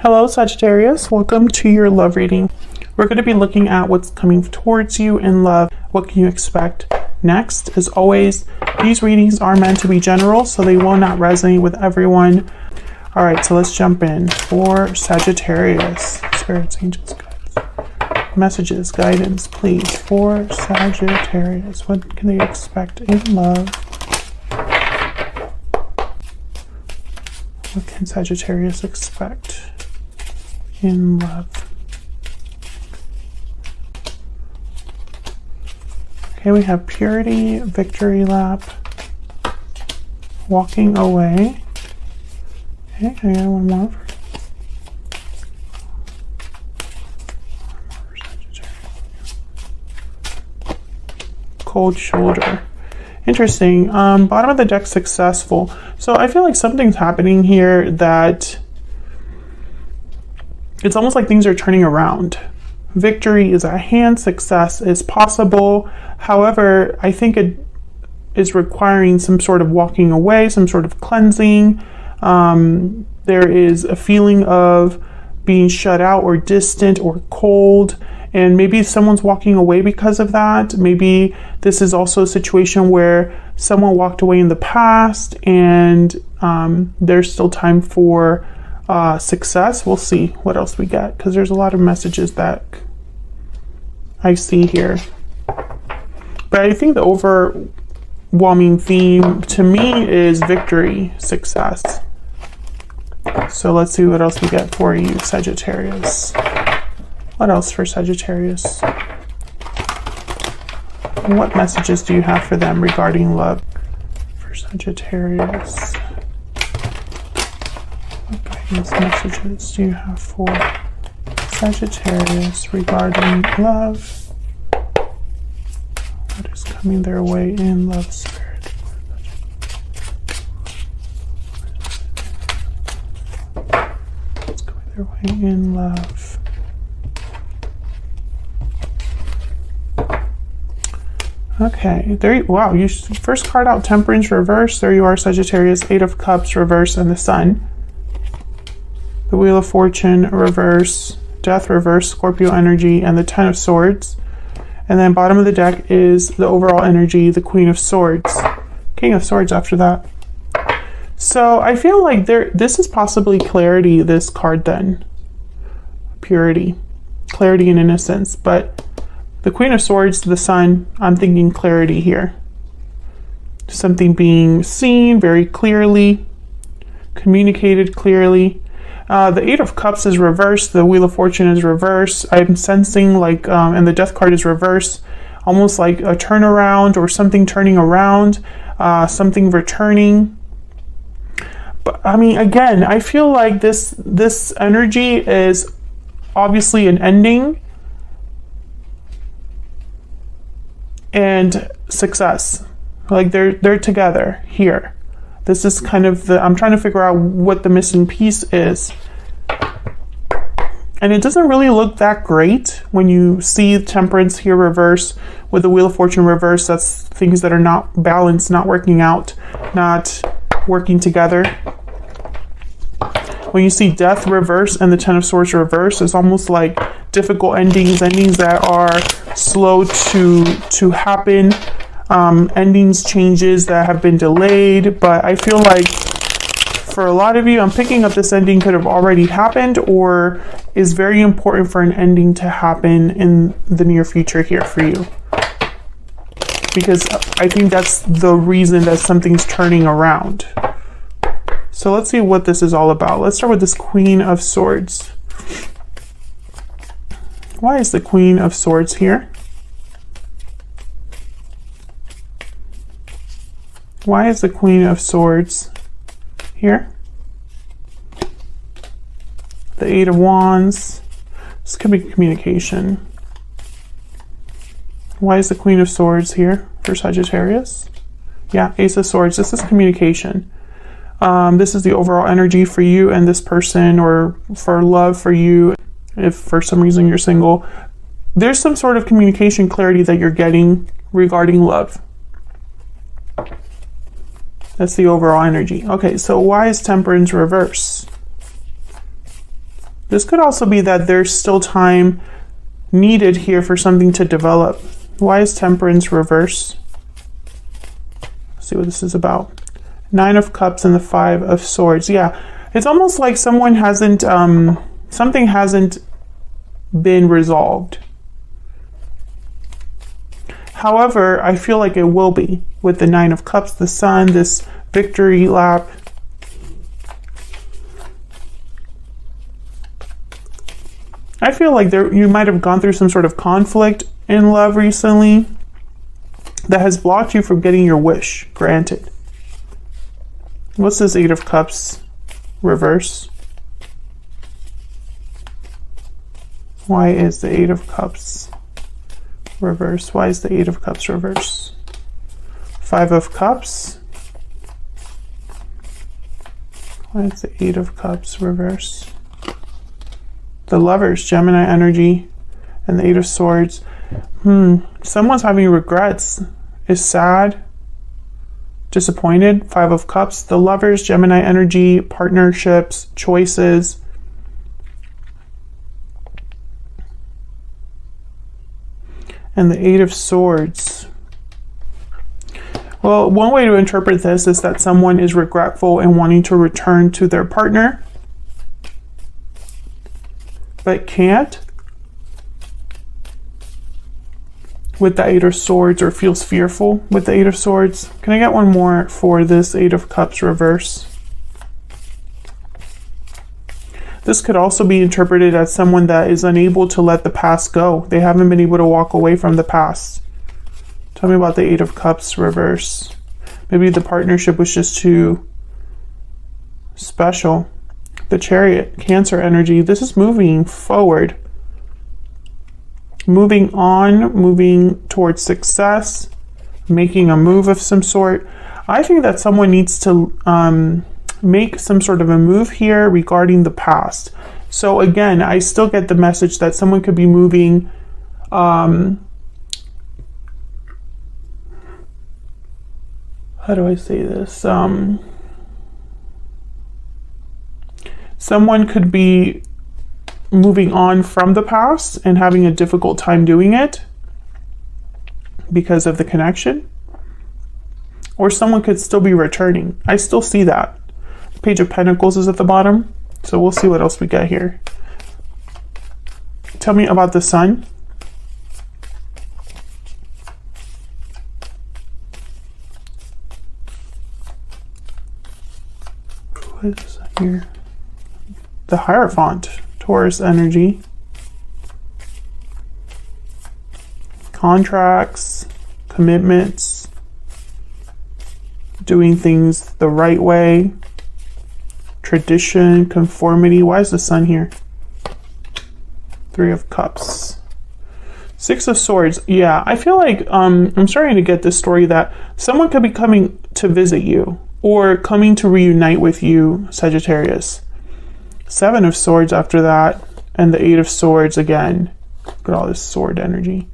Hello Sagittarius, welcome to your love reading. We're going to be looking at what's coming towards you in love. What can you expect next? As always, these readings are meant to be general, so they will not resonate with everyone. All right, so let's jump in. For Sagittarius, spirits, angels, guides, messages, guidance, please. For Sagittarius, what can they expect in love? What can Sagittarius expect in love? Okay, we have purity, victory lap, walking away. Okay, I got one more. Cold shoulder. Interesting. Bottom of the deck, successful. So I feel like something's happening here that it's almost like things are turning around. Victory is at hand, success is possible. However, I think it is requiring some sort of walking away, some sort of cleansing. There is a feeling of being shut out or distant or cold, and maybe someone's walking away because of that. Maybe this is also a situation where someone walked away in the past and there's still time for success. We'll see what else we get, because there's a lot of messages that I see here. But I think the overwhelming theme to me is victory, success. So let's see what else we get for you, Sagittarius. What else for Sagittarius? What messages do you have for them regarding love? For Sagittarius. What guidance messages do you have for Sagittarius regarding love? What is coming their way in love, spirit? What's coming their way in love? Okay, there you, wow, you first card out, Temperance reverse. There you are, Sagittarius, Eight of Cups reverse, and the Sun. The Wheel of Fortune reverse, Death reverse, Scorpio energy, and the Ten of Swords. And then bottom of the deck is the overall energy, the Queen of Swords, King of Swords after that. So I feel like this is possibly clarity, this card then. Purity, clarity and innocence, but the Queen of Swords, the Sun, I'm thinking clarity here. Something being seen very clearly, communicated clearly. The Eight of Cups is reversed. The Wheel of Fortune is reversed. I'm sensing like, and the Death card is reversed, almost like a turnaround or something turning around, something returning. But I mean, again, I feel like this energy is obviously an ending and success. Like they're together here. This is kind of I'm trying to figure out what the missing piece is. And it doesn't really look that great when you see Temperance here reverse with the Wheel of Fortune reverse. That's things that are not balanced, not working out, not working together. When you see Death reverse and the Ten of Swords reverse, it's almost like difficult endings that are slow to happen. Endings, changes that have been delayed, but I feel like for a lot of you, I'm picking up this ending could have already happened or is very important for an ending to happen in the near future here for you. Because I think that's the reason that something's turning around. So let's see what this is all about. Let's start with this Queen of Swords. Why is the Queen of Swords here? Why is the Queen of Swords here? The Eight of Wands. This could be communication. Why is the Queen of Swords here for Sagittarius? Yeah, Ace of Swords. This is communication. This is the overall energy for you and this person, or for love for you. If for some reason you're single, there's some sort of communication clarity that you're getting regarding love. That's the overall energy. Okay, so why is Temperance reverse? This could also be that there's still time needed here for something to develop. Why is Temperance reverse? Let's see what this is about. 9 of Cups and the 5 of Swords. Yeah, it's almost like someone hasn't, something hasn't been resolved. However, I feel like it will be with the 9 of Cups, the Sun, this victory lap. I feel like you might have gone through some sort of conflict in love recently that has blocked you from getting your wish granted. What's this 8 of Cups reverse? Why is the 8 of Cups reverse? Why is the 8 of Cups reverse? 5 of Cups. Why is the 8 of Cups reverse? The Lovers, Gemini energy, and the 8 of Swords. Someone's having regrets, is sad, disappointed. 5 of Cups, the Lovers, Gemini energy, partnerships, choices. And the 8 of Swords. Well, one way to interpret this is that someone is regretful and wanting to return to their partner, but can't with the 8 of Swords, or feels fearful with the 8 of Swords. Can I get one more for this 8 of Cups reverse? This could also be interpreted as someone that is unable to let the past go. They haven't been able to walk away from the past. Tell me about the 8 of Cups reverse. Maybe the partnership was just too special. The Chariot, Cancer energy. This is moving forward. Moving on, moving towards success, making a move of some sort. I think that someone needs to make some sort of a move here regarding the past. So again, I still get the message that someone could be moving how do I say this? Someone could be moving on from the past and having a difficult time doing it because of the connection. Or someone could still be returning. I still see that. The Page of Pentacles is at the bottom. So we'll see what else we get here. Tell me about the Sun. What is that here? The Hierophant, Taurus energy. Contracts, commitments, doing things the right way, tradition, conformity. Why is the Sun here? 3 of Cups. 6 of Swords. Yeah, I feel like I'm starting to get this story that someone could be coming to visit you or coming to reunite with you, Sagittarius. 7 of Swords after that, and the 8 of Swords again. Look at all this sword energy.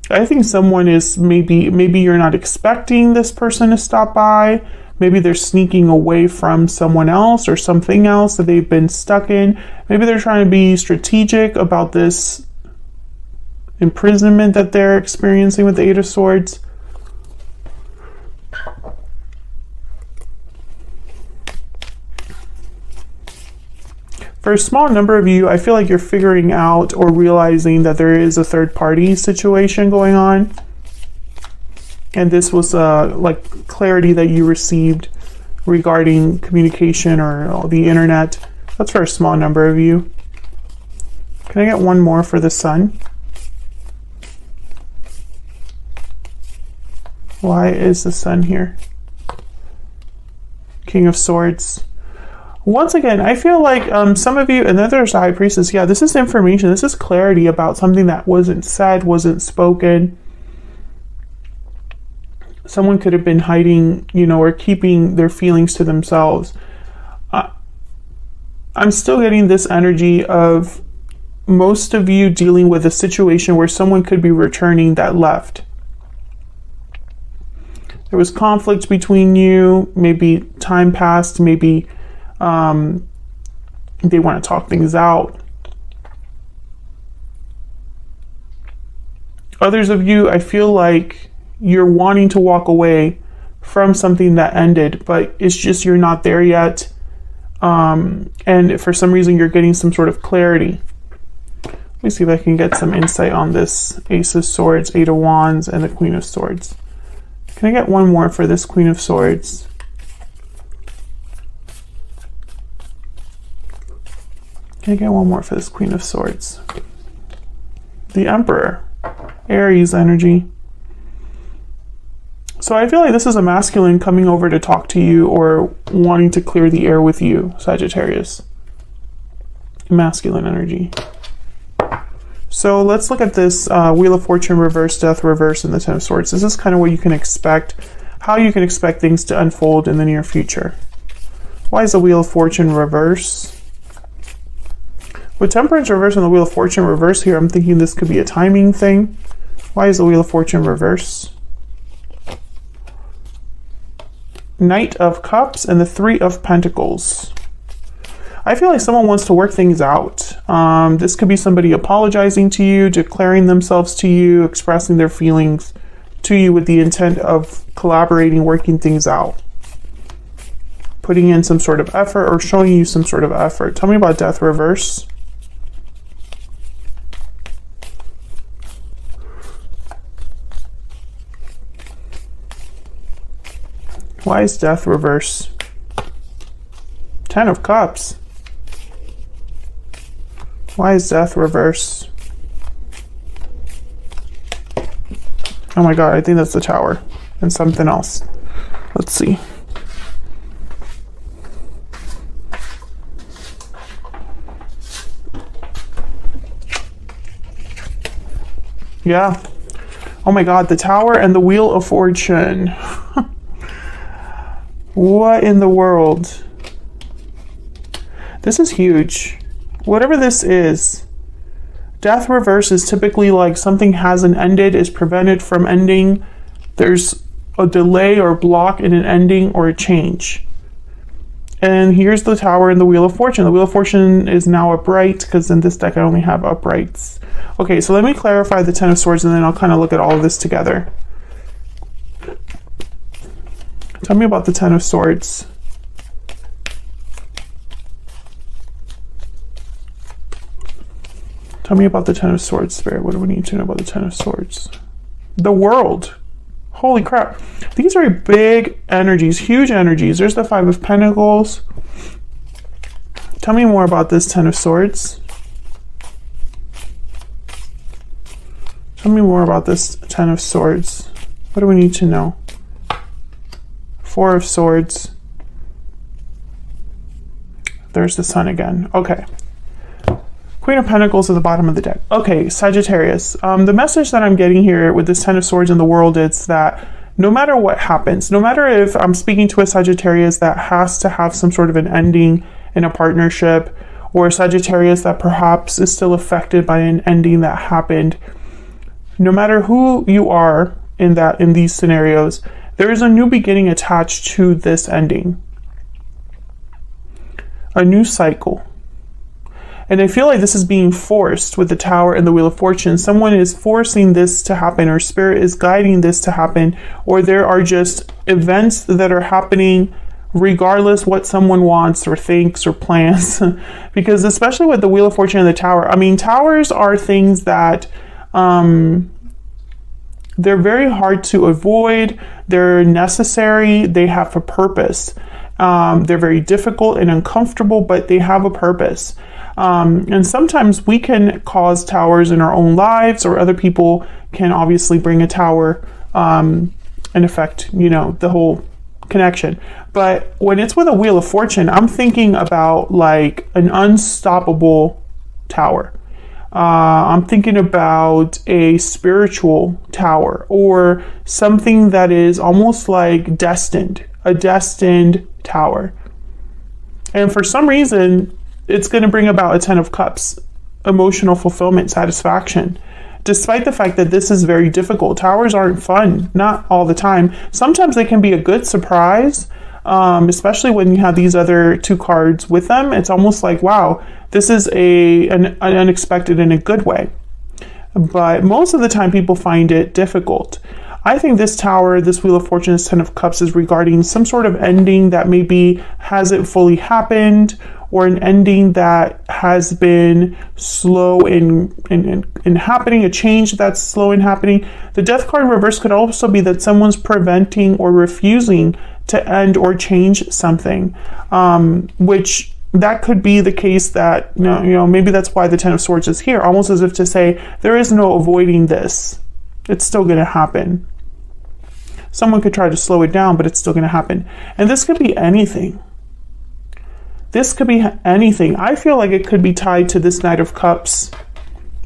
I think someone is maybe you're not expecting this person to stop by. Maybe they're sneaking away from someone else or something else that they've been stuck in. Maybe they're trying to be strategic about this imprisonment that they're experiencing with the 8 of Swords. For a small number of you, I feel like you're figuring out or realizing that there is a third party situation going on. And this was like clarity that you received regarding communication or the internet. That's for a small number of you. Can I get one more for the Sun? Why is the Sun here? King of Swords. Once again, I feel like some of you, and then there's the High Priestess. Yeah, this is information. This is clarity about something that wasn't said, wasn't spoken. Someone could have been hiding, or keeping their feelings to themselves. I'm still getting this energy of most of you dealing with a situation where someone could be returning that left. There was conflict between you, maybe time passed, maybe They want to talk things out. Others of you, I feel like you're wanting to walk away from something that ended, but it's just you're not there yet. And for some reason, you're getting some sort of clarity. Let me see if I can get some insight on this Ace of Swords, Eight of Wands, and the Queen of Swords. Can I get one more for this Queen of Swords? Can I get one more for this Queen of Swords? The Emperor, Aries energy. So I feel like this is a masculine coming over to talk to you or wanting to clear the air with you, Sagittarius. Masculine energy. So let's look at this Wheel of Fortune reverse, Death reverse, and the Ten of Swords. This is kind of what you can expect, how you can expect things to unfold in the near future. Why is the Wheel of Fortune reverse? With Temperance reverse and the Wheel of Fortune reverse here, I'm thinking this could be a timing thing. Why is the Wheel of Fortune reverse? Knight of Cups and the Three of Pentacles. I feel like someone wants to work things out. This could be somebody apologizing to you, declaring themselves to you, expressing their feelings to you with the intent of collaborating, working things out. Putting in some sort of effort or showing you some sort of effort. Tell me about Death reverse. Why is Death reverse? Ten of Cups. Why is Death reverse? Oh my God, I think that's the Tower and something else. Let's see. Yeah. Oh my God, the Tower and the Wheel of Fortune. What in the world? This is huge. Whatever this is, Death reverse is typically like something hasn't ended, is prevented from ending. There's a delay or block in an ending or a change. And here's the Tower and the Wheel of Fortune. The Wheel of Fortune is now upright because in this deck I only have uprights. Okay, so let me clarify the Ten of Swords and then I'll kind of look at all of this together. Tell me about the Ten of Swords. Tell me about the Ten of Swords, Spirit. What do we need to know about the Ten of Swords? The World. Holy crap. These are big energies, huge energies. There's the Five of Pentacles. Tell me more about this Ten of Swords. Tell me more about this Ten of Swords. What do we need to know? Four of Swords. There's the Sun again. Okay. Queen of Pentacles at the bottom of the deck. Okay, Sagittarius. The message that I'm getting here with this Ten of Swords in the World is that no matter what happens, no matter if I'm speaking to a Sagittarius that has to have some sort of an ending in a partnership, or a Sagittarius that perhaps is still affected by an ending that happened, no matter who you are in these scenarios, there is a new beginning attached to this ending. A new cycle. And I feel like this is being forced with the Tower and the Wheel of Fortune. Someone is forcing this to happen, or Spirit is guiding this to happen, or there are just events that are happening regardless what someone wants or thinks or plans. Because especially with the Wheel of Fortune and the Tower, I mean, towers are things that they're very hard to avoid. They're necessary. They have a purpose. They're very difficult and uncomfortable, but they have a purpose. And sometimes we can cause towers in our own lives, or other people can obviously bring a tower and affect, you know, the whole connection. But when it's with a Wheel of Fortune, I'm thinking about like an unstoppable tower. I'm thinking about a spiritual tower, or something that is almost like destined, a destined tower. And for some reason, it's going to bring about a Ten of Cups, emotional fulfillment, satisfaction. Despite the fact that this is very difficult, towers aren't fun, not all the time. Sometimes they can be a good surprise, especially when you have these other two cards with them. It's almost like, wow, this is an unexpected in a good way. But most of the time people find it difficult. I think this Tower, this Wheel of Fortune, this Ten of Cups is regarding some sort of ending that maybe hasn't fully happened, or an ending that has been slow in happening, a change that's slow in happening. The Death card in reverse could also be that someone's preventing or refusing to end or change something, which that could be the case that, you know, maybe that's why the Ten of Swords is here, almost as if to say, there is no avoiding this. It's still going to happen. Someone could try to slow it down, but it's still going to happen. And this could be anything. This could be anything. I feel like it could be tied to this Knight of Cups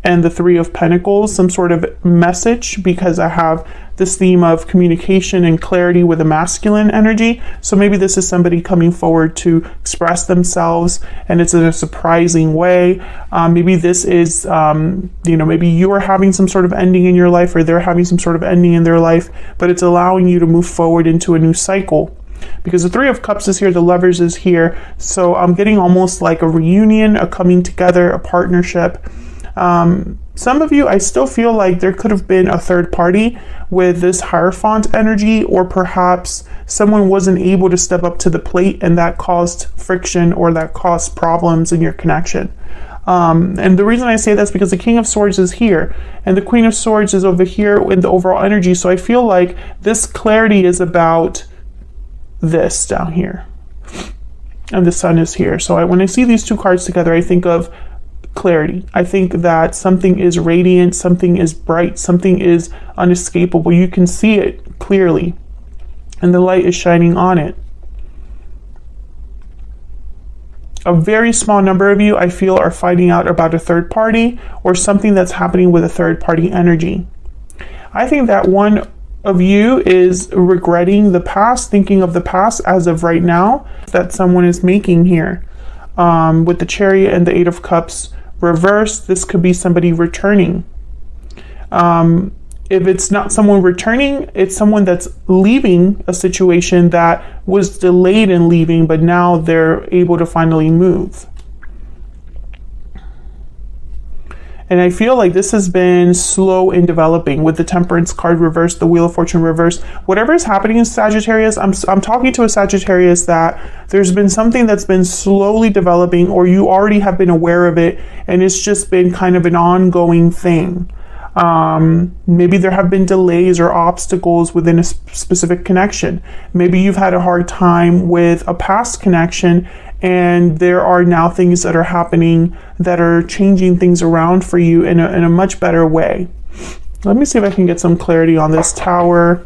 and the Three of Pentacles, some sort of message, because I have this theme of communication and clarity with a masculine energy. So maybe this is somebody coming forward to express themselves, and it's in a surprising way. Maybe this is, you know, maybe you're having some sort of ending in your life, or they're having some sort of ending in their life, but it's allowing you to move forward into a new cycle. Because the Three of Cups is here, the Lovers is here. So I'm getting almost like a reunion, a coming together, a partnership. Some of you, I still feel like there could have been a third party with this Hierophant energy, or perhaps someone wasn't able to step up to the plate and that caused friction, or that caused problems in your connection. And the reason I say that's because the King of Swords is here and the Queen of Swords is over here in the overall energy. So I feel like this clarity is about this down here, and the Sun is here. So when I see these two cards together, I think of clarity. I think that something is radiant, something is bright, something is unescapable. You can see it clearly, and the light is shining on it. A very small number of you, I feel, are finding out about a third party or something that's happening with a third party energy. I think that one of you is regretting the past, thinking of the past as of right now, that someone is making here. With the Chariot and the Eight of Cups reversed, this could be somebody returning. If it's not someone returning, it's someone that's leaving a situation that was delayed in leaving, but now they're able to finally move. And I feel like this has been slow in developing with the Temperance card reversed, the Wheel of Fortune reversed. Whatever is happening in Sagittarius, I'm talking to a Sagittarius that there's been something that's been slowly developing, or you already have been aware of it, and it's just been kind of an ongoing thing. Maybe there have been delays or obstacles within a specific connection. Maybe you've had a hard time with a past connection, and there are now things that are happening that are changing things around for you in a much better way. Let me see if I can get some clarity on this Tower.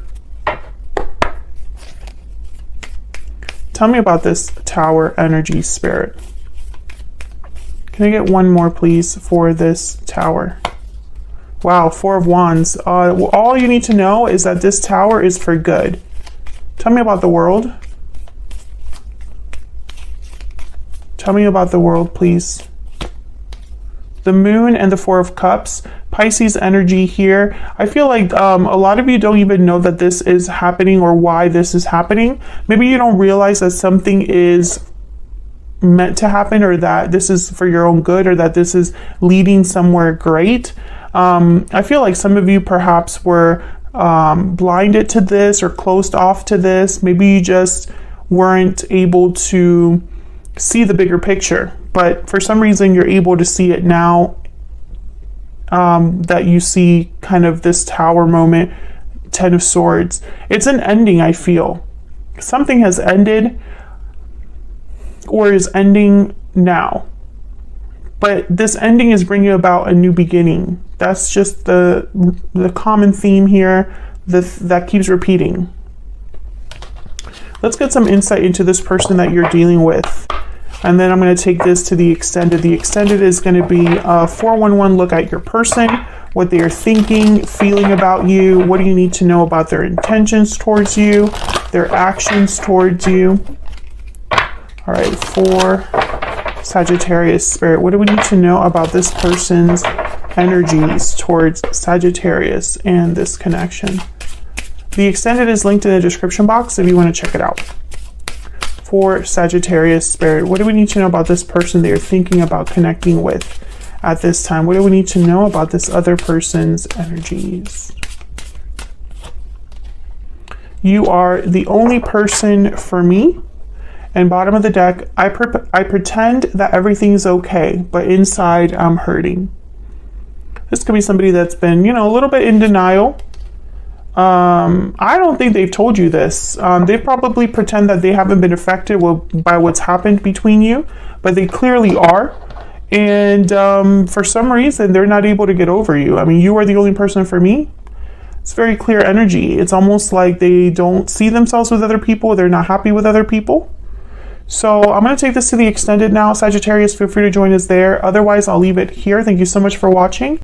Tell me about this Tower energy, Spirit. Can I get one more, please, for this Tower? Wow, Four of Wands. All you need to know is that this Tower is for good. Tell me about the World. Tell me about the World, please. The Moon and the Four of Cups. Pisces energy here. I feel like a lot of you don't even know that this is happening or why this is happening. Maybe you don't realize that something is meant to happen, or that this is for your own good, or that this is leading somewhere great. I feel like some of you perhaps were blinded to this or closed off to this. Maybe you just weren't able to see the bigger picture, but for some reason you're able to see it now, that you see kind of this Tower moment, Ten of Swords. It's an ending, I feel. Something has ended or is ending now. But this ending is bringing about a new beginning. That's just the common theme here that keeps repeating. Let's get some insight into this person that you're dealing with. And then I'm going to take this to the extended. The extended is going to be a 411 look at your person, what they are thinking, feeling about you. What do you need to know about their intentions towards you, their actions towards you? All right, for Sagittarius Spirit, what do we need to know about this person's energies towards Sagittarius and this connection? The extended is linked in the description box if you want to check it out. for Sagittarius Spirit? What do we need to know about this person that you're thinking about connecting with at this time? What do we need to know about this other person's energies? You are the only person for me. And bottom of the deck, I pretend that everything's okay, but inside I'm hurting. This could be somebody that's been, you know, a little bit in denial. I don't think they've told you this. They probably pretend that they haven't been affected by what's happened between you, but they clearly are. And for some reason, they're not able to get over you. I mean, you are the only person for me. It's very clear energy. It's almost like they don't see themselves with other people. They're not happy with other people. So I'm going to take this to the extended now. Sagittarius, feel free to join us there. Otherwise, I'll leave it here. Thank you so much for watching.